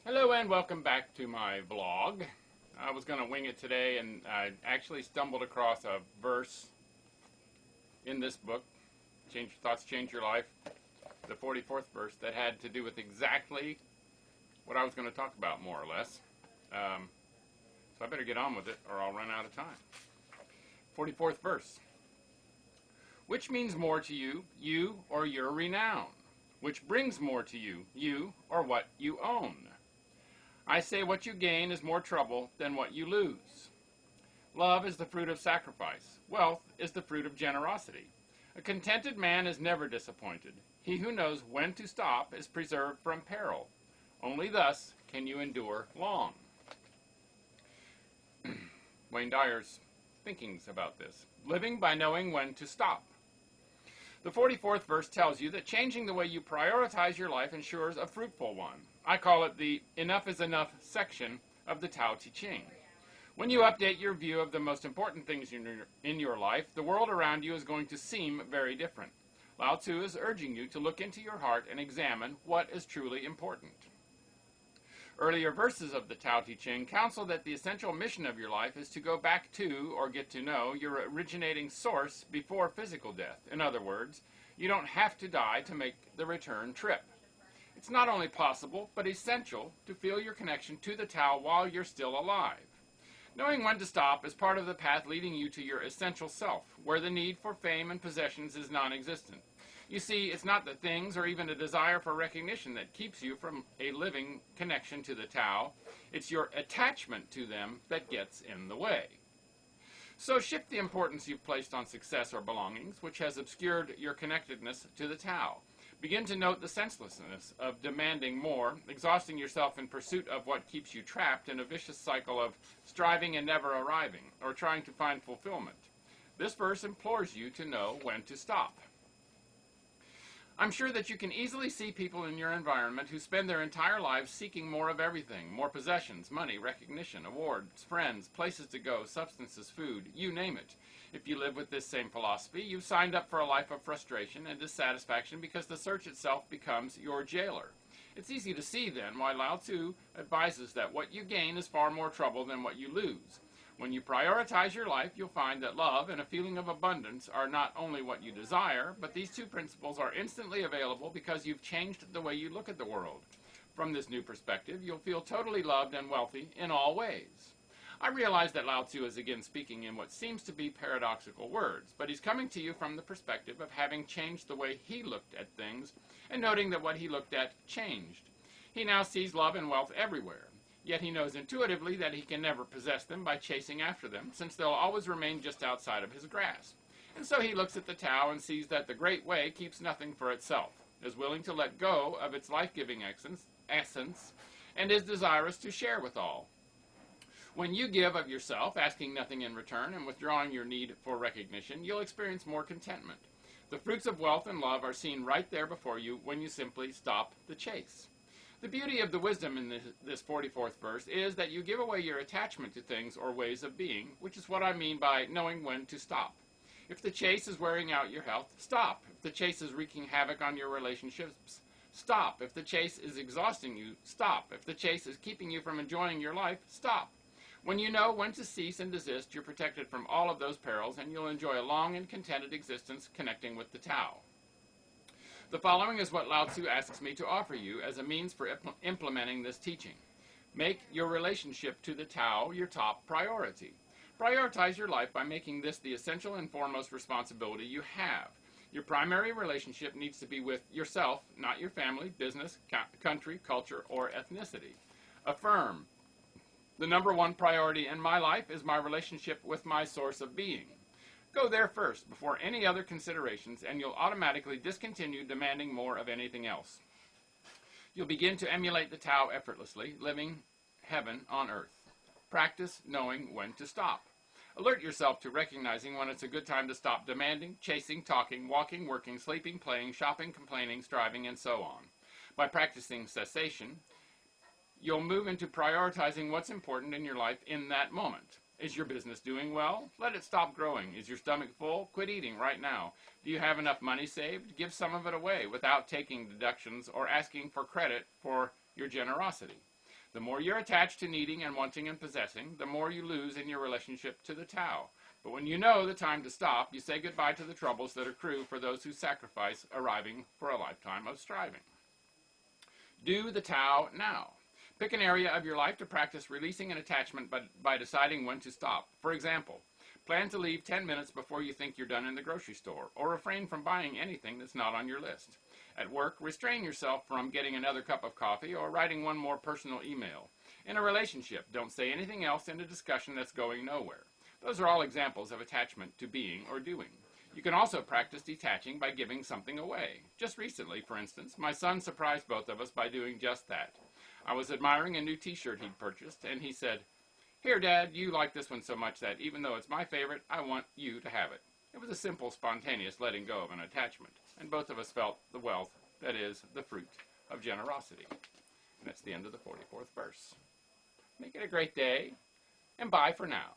Hello and welcome back to my vlog. I was going to wing it today and I actually stumbled across a verse in this book, Change Your Thoughts, Change Your Life, the 44th verse, that had to do with exactly what I was going to talk about, more or less. So I better get on with it or I'll run out of time. 44th verse. Which means more to you, you or your renown? Which brings more to you, you or what you own? I say what you gain is more trouble than what you lose. Love is the fruit of sacrifice. Wealth is the fruit of generosity. A contented man is never disappointed. He who knows when to stop is preserved from peril. Only thus can you endure long. Wayne Dyer's thinkings about this. Living by knowing when to stop. The 44th verse tells you that changing the way you prioritize your life ensures a fruitful one. I call it the enough is enough section of the Tao Te Ching. When you update your view of the most important things in your life, the world around you is going to seem very different. Lao Tzu is urging you to look into your heart and examine what is truly important. Earlier verses of the Tao Te Ching counsel that the essential mission of your life is to go back to, or get to know, your originating source before physical death. In other words, you don't have to die to make the return trip. It's not only possible, but essential to feel your connection to the Tao while you're still alive. Knowing when to stop is part of the path leading you to your essential self, where the need for fame and possessions is non-existent. You see, it's not the things or even a desire for recognition that keeps you from a living connection to the Tao. It's your attachment to them that gets in the way. So shift the importance you've placed on success or belongings, which has obscured your connectedness to the Tao. Begin to note the senselessness of demanding more, exhausting yourself in pursuit of what keeps you trapped in a vicious cycle of striving and never arriving, or trying to find fulfillment. This verse implores you to know when to stop. I'm sure that you can easily see people in your environment who spend their entire lives seeking more of everything, more possessions, money, recognition, awards, friends, places to go, substances, food, you name it. If you live with this same philosophy, you've signed up for a life of frustration and dissatisfaction because the search itself becomes your jailer. It's easy to see, then, why Lao Tzu advises that what you gain is far more trouble than what you lose. When you prioritize your life, you'll find that love and a feeling of abundance are not only what you desire, but these two principles are instantly available because you've changed the way you look at the world. From this new perspective, you'll feel totally loved and wealthy in all ways. I realize that Lao Tzu is again speaking in what seems to be paradoxical words, but he's coming to you from the perspective of having changed the way he looked at things and noting that what he looked at changed. He now sees love and wealth everywhere. Yet he knows intuitively that he can never possess them by chasing after them, since they'll always remain just outside of his grasp. And so he looks at the Tao and sees that the Great Way keeps nothing for itself, is willing to let go of its life-giving essence, and is desirous to share with all. When you give of yourself, asking nothing in return and withdrawing your need for recognition, you'll experience more contentment. The fruits of wealth and love are seen right there before you when you simply stop the chase. The beauty of the wisdom in this 44th verse is that you give away your attachment to things or ways of being, which is what I mean by knowing when to stop. If the chase is wearing out your health, stop. If the chase is wreaking havoc on your relationships, stop. If the chase is exhausting you, stop. If the chase is keeping you from enjoying your life, stop. When you know when to cease and desist, you're protected from all of those perils, and you'll enjoy a long and contented existence connecting with the Tao. The following is what Lao Tzu asks me to offer you as a means for implementing this teaching. Make your relationship to the Tao your top priority. Prioritize your life by making this the essential and foremost responsibility you have. Your primary relationship needs to be with yourself, not your family, business, country, culture, or ethnicity. Affirm. The number one priority in my life is my relationship with my source of being. Go there first, before any other considerations, and you'll automatically discontinue demanding more of anything else. You'll begin to emulate the Tao effortlessly, living heaven on earth. Practice knowing when to stop. Alert yourself to recognizing when it's a good time to stop demanding, chasing, talking, walking, working, sleeping, playing, shopping, complaining, striving, and so on. By practicing cessation, you'll move into prioritizing what's important in your life in that moment. Is your business doing well? Let it stop growing. Is your stomach full? Quit eating right now. Do you have enough money saved? Give some of it away without taking deductions or asking for credit for your generosity. The more you're attached to needing and wanting and possessing, the more you lose in your relationship to the Tao. But when you know the time to stop, you say goodbye to the troubles that accrue for those who sacrifice arriving for a lifetime of striving. Do the Tao now. Pick an area of your life to practice releasing an attachment by deciding when to stop. For example, plan to leave 10 minutes before you think you're done in the grocery store, or refrain from buying anything that's not on your list. At work, restrain yourself from getting another cup of coffee or writing one more personal email. In a relationship, don't say anything else in a discussion that's going nowhere. Those are all examples of attachment to being or doing. You can also practice detaching by giving something away. Just recently, for instance, my son surprised both of us by doing just that. I was admiring a new t-shirt he'd purchased, and he said, "Here, Dad, you like this one so much that even though it's my favorite, I want you to have it." It was a simple, spontaneous letting go of an attachment, and both of us felt the wealth that is the fruit of generosity. And that's the end of the 44th verse. Make it a great day, and bye for now.